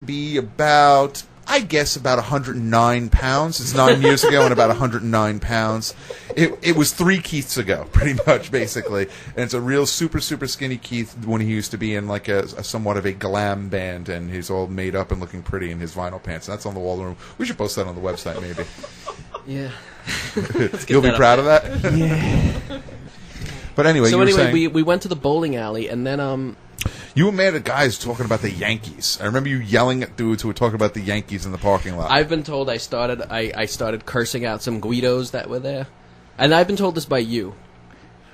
be about, I guess, about 109 pounds. It's 9 years ago and about 109 pounds. It was 3 Keiths ago, pretty much, basically. And it's a real super, super skinny Keith when he used to be in like a somewhat of a glam band, and he's all made up and looking pretty in his vinyl pants. And that's on the wall of the room. We should post that on the website, maybe. Yeah. You'll be proud of that? Yeah. But anyway, so you were anyway, saying... we went to the bowling alley, and then You were mad at guys talking about the Yankees. I remember you yelling at dudes who were talking about the Yankees in the parking lot. I've been told I started cursing out some Guidos that were there, and I've been told this by you.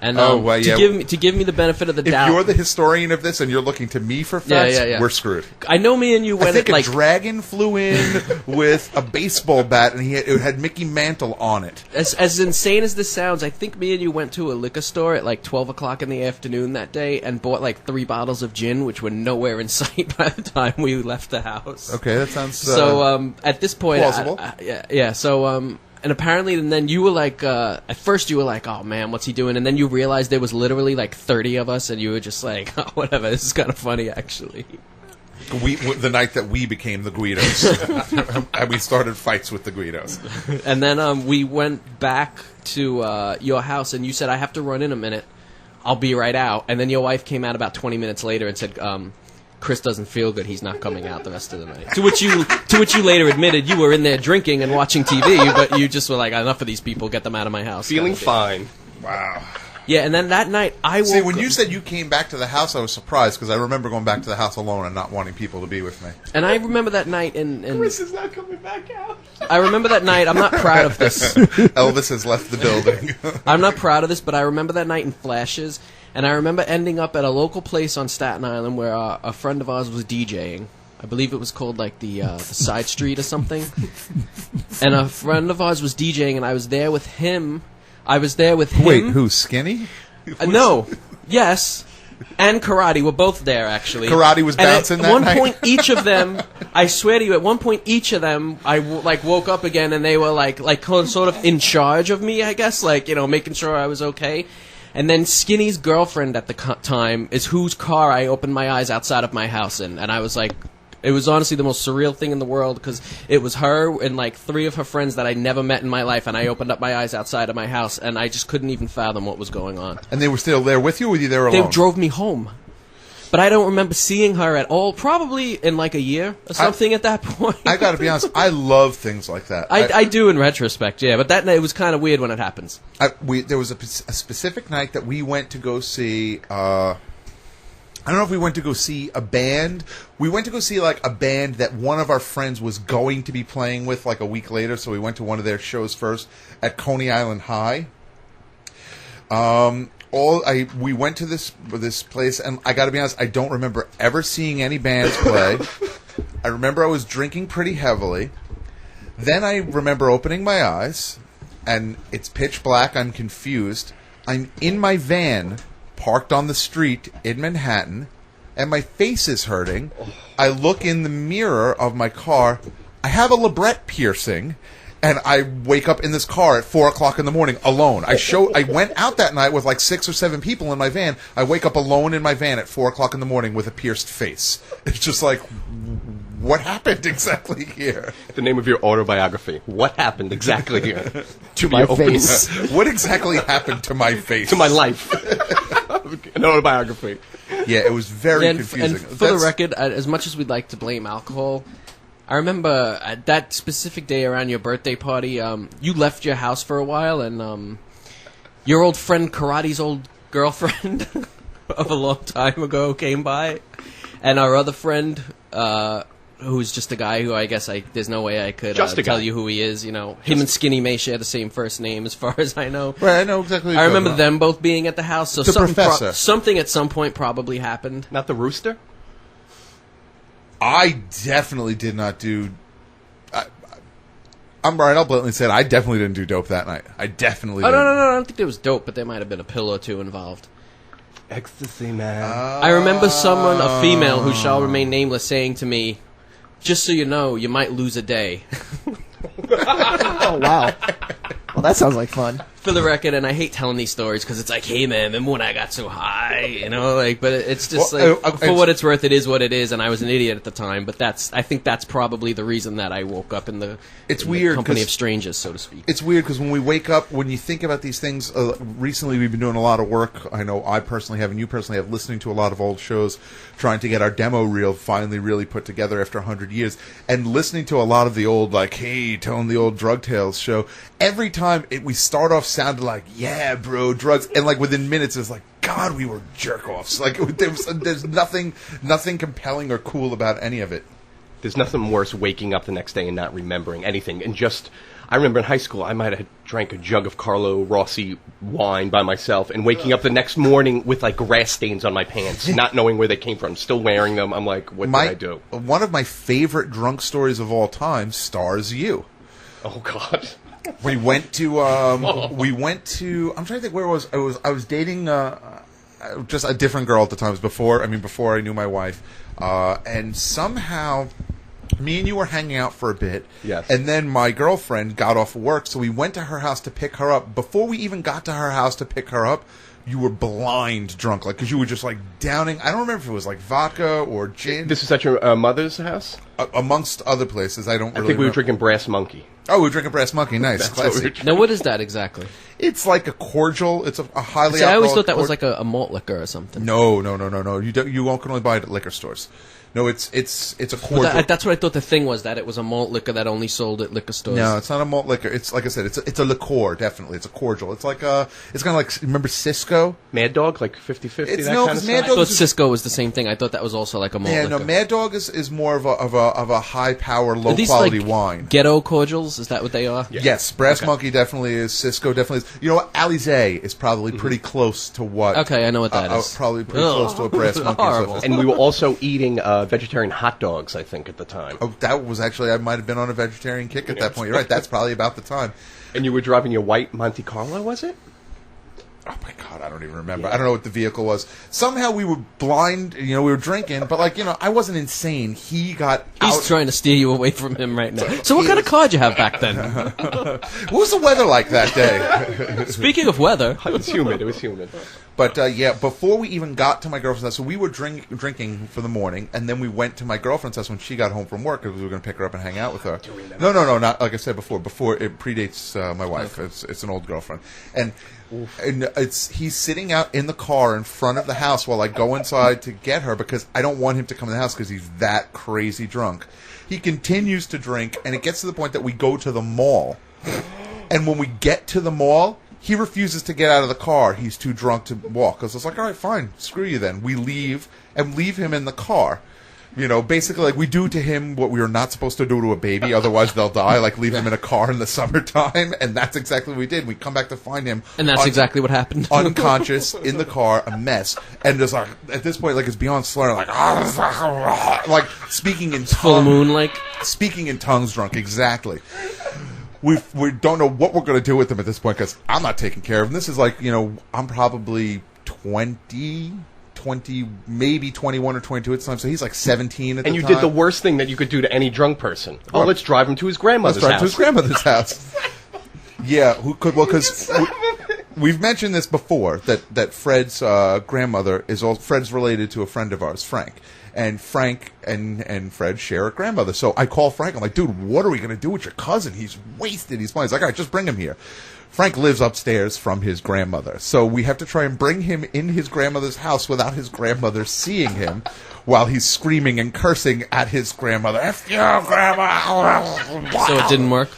And to give me the benefit of the doubt. If you're the historian of this and you're looking to me for facts, we're screwed. I know me and you went. I think a dragon flew in with a baseball bat, and it had Mickey Mantle on it. As insane as this sounds, I think me and you went to a liquor store at like 12 o'clock in the afternoon that day and bought like 3 bottles of gin, which were nowhere in sight by the time we left the house. Okay, that sounds so. At this point, plausible. So. And apparently, and then you were like, at first you were like, oh man, what's he doing? And then you realized there was literally like 30 of us, and you were just like, oh, whatever, this is kind of funny, actually. The night that we became the Guidos. And we started fights with the Guidos. And then we went back to your house, and you said, I have to run in a minute. I'll be right out. And then your wife came out about 20 minutes later and said, Chris doesn't feel good. He's not coming out the rest of the night. To which you later admitted you were in there drinking and watching TV, but you just were like, enough of these people. Get them out of my house. Feeling fine. Wow. Yeah, and then that night I woke See, when you said you came back to the house, I was surprised because I remember going back to the house alone and not wanting people to be with me. And I remember that night, and Chris is not coming back out. I remember that night. I'm not proud of this. Elvis has left the building. I'm not proud of this, but I remember that night in flashes. And I remember ending up at a local place on Staten Island where a friend of ours was DJing. I believe it was called like the Side Street or something. And a friend of ours was DJing, and I was there with him. Wait, who, Skinny? No. Yes. And Karate were both there, actually. Karate was bouncing that night? At one point, each of them, I swear to you, at one point, each of them, I woke up again, and they were like sort of in charge of me, I guess, making sure I was okay. And then Skinny's girlfriend at the time is whose car I opened my eyes outside of my house in. And I was like, it was honestly the most surreal thing in the world because it was her and like 3 of her friends that I never met in my life. And I opened up my eyes outside of my house and I just couldn't even fathom what was going on. And they were still there with you or were you there alone? They drove me home. But I don't remember seeing her at all, probably in like a year or something at that point. I gotta be honest, I love things like that. I do in retrospect, yeah, but that night it was kind of weird when it happens. There was a specific night that we went to go see, I don't know if we went to go see a band. We went to go see like a band that one of our friends was going to be playing with like a week later, so we went to one of their shows first at Coney Island High. We went to this place, and I got to be honest, I don't remember ever seeing any bands play. I remember I was drinking pretty heavily. Then I remember opening my eyes, and it's pitch black. I'm confused. I'm in my van, parked on the street in Manhattan, and my face is hurting. I look in the mirror of my car. I have a labret piercing. And I wake up in this car at 4 o'clock in the morning alone. I went out that night with like 6 or 7 people in my van. I wake up alone in my van at 4 o'clock in the morning with a pierced face. It's just like, what happened exactly here? The name of your autobiography. What happened exactly here? To my face. What exactly happened to my face? To my life. An autobiography. Yeah, it was very confusing. And for the record, as much as we'd like to blame alcohol, I remember at that specific day around your birthday party, you left your house for a while, and your old friend Karate's old girlfriend of a long time ago came by, and our other friend, who's just a guy who I guess there's no way I could tell you who he is. Him and Skinny may share the same first name, as far as I know. Right, I know exactly. I remember them both being at the house, so something at some point probably happened. Not the rooster? I definitely did not do... I'm right, I'll blatantly say it. I definitely didn't do dope that night. I definitely didn't. No, I don't think there was dope, but there might have been a pill or two involved. Ecstasy, man. I remember someone, a female who shall remain nameless, saying to me, just so you know, you might lose a day. Oh, wow. Well, that sounds like fun. For the record, and I hate telling these stories because it's like, hey man, remember when I got so high, you know, like, but it's just for what it's worth, it is what it is, and I was an idiot at the time, but I think that's probably the reason that I woke up in the company of strangers, so to speak. It's weird because when we wake up, when you think about these things, recently we've been doing a lot of work, I know I personally have, and you personally have, listening to a lot of old shows, trying to get our demo reel finally really put together after 100 years, and listening to a lot of the old, like, hey, Tone, the old Drug Tales show, every time we start off sounded like, yeah, bro, drugs, and like within minutes it's like, God, we were jerk-offs. Like, there's nothing compelling or cool about any of it. There's nothing worse waking up the next day and not remembering anything. And I remember in high school, I might have drank a jug of Carlo Rossi wine by myself and waking up the next morning with, like, grass stains on my pants, not knowing where they came from, still wearing them. I'm like, what did I do? One of my favorite drunk stories of all time stars you. Oh, God. We went to, I'm trying to think where it was. I was dating, just a different girl at the time. It was before I knew my wife. And somehow, me and you were hanging out for a bit. Yes. And then my girlfriend got off work, so we went to her house to pick her up. Before we even got to her house to pick her up, you were blind drunk, like, because you were just, like, downing. I don't remember if it was, like, vodka or gin. This is at your mother's house? Amongst other places. I think we were drinking Brass Monkey. Oh, we were drinking Brass Monkey. Nice. Classic. Now, what is that exactly? It's like a cordial. It's a highly See, I always thought alcoholic that was like a malt liquor or something. No. You can only buy it at liquor stores. No, it's a cordial. That's what I thought the thing was, that it was a malt liquor that only sold at liquor stores. No, it's not a malt liquor. It's, like I said, it's a liqueur, definitely. It's a cordial. It's like it's kind of like, remember Cisco? Mad Dog, like 50-50, No, kind of Mad stuff? Dog I thought Cisco was the same thing. I thought that was also like a malt liquor. No, Mad Dog is more of a high power, low Are these quality like wine. Ghetto cordials? Is that what they are? Yeah. Yes, Brass Monkey definitely is. Cisco definitely is. You know what? Alizé is probably pretty close to what. Okay, I know what that is. Probably pretty close to what Brass Monkey Horrible. is. And we were also eating vegetarian hot dogs, I think, at the time. Oh, that was actually, I might have been on a vegetarian kick at that point. You're right. That's probably about the time. And you were driving your white Monte Carlo, was it? Oh my God, I don't even remember. I don't know what the vehicle was. Somehow we were blind, we were drinking, but I wasn't insane. He's trying to steer you away from him right now. So what kind of car did you have back then? What was the weather like that day? Speaking of weather. It was humid. But, before we even got to my girlfriend's house, so we were drinking for the morning, and then we went to my girlfriend's house when she got home from work, because we were going to pick her up and hang out with her. No, not like I said before. Before, it predates my wife. Okay. It's an old girlfriend. And he's sitting out in the car in front of the house while I go inside to get her, because I don't want him to come in the house because he's that crazy drunk. He continues to drink, and it gets to the point that we go to the mall. And when we get to the mall, he refuses to get out of the car. He's too drunk to walk. Because I was like, all right, fine, screw you then. We leave him in the car. Basically, like, we do to him what we are not supposed to do to a baby, otherwise they'll die, like leave him in a car in the summertime, and that's exactly what we did. We come back to find him. And that's exactly what happened. Unconscious, in the car, a mess. And just like, at this point, like, it's beyond slurring, like speaking in tongues. Full moon, like? Speaking in tongues drunk, exactly. We don't know what we're going to do with him at this point, because I'm not taking care of him. This is like, I'm probably 20, maybe 21 or 22 at the time, so he's like 17 at the time. And you did the worst thing that you could do to any drunk person. Oh, let's drive him to his grandmother's house. Yeah, who could? Well, because we've mentioned this before, that Fred's grandmother Fred's related to a friend of ours, Frank. And Frank and Fred share a grandmother. So I call Frank. I'm like, dude, what are we going to do with your cousin? He's wasted. He's fine. He's like, all right, just bring him here. Frank lives upstairs from his grandmother. So we have to try and bring him in his grandmother's house without his grandmother seeing him while he's screaming and cursing at his grandmother. F you, grandma! So it didn't work?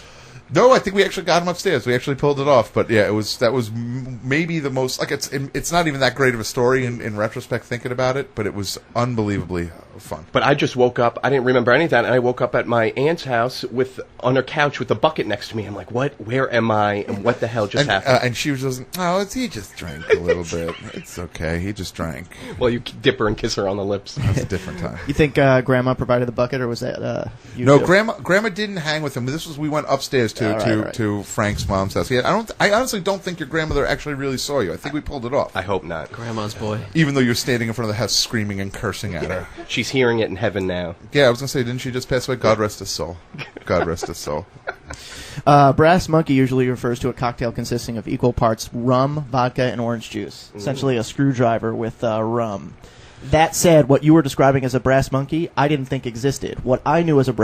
No, I think we actually got him upstairs. We actually pulled it off. But yeah, that was maybe the most, like, it's not even that great of a story in retrospect thinking about it, but it was unbelievably fun. But I just woke up, I didn't remember any of that, and I woke up at my aunt's house on her couch with a bucket next to me. I'm like, what? Where am I? And what the hell just happened? And she was just, he just drank a little bit. It's okay. He just drank. Well, you dip her and kiss her on the lips. That was a different time. You think Grandma provided the bucket, or was that you? No, too? Grandma didn't hang with him. We went upstairs to Frank's mom's house. I honestly don't think your grandmother actually really saw you. I think we pulled it off. I hope not. Grandma's boy. Even though you're standing in front of the house screaming and cursing at her. She's hearing it in heaven now. Yeah, I was going to say, didn't she just pass away? God rest his soul. God rest his soul. Brass monkey usually refers to a cocktail consisting of equal parts rum, vodka, and orange juice. Essentially a screwdriver with rum. That said, what you were describing as a brass monkey, I didn't think existed. What I knew as a brass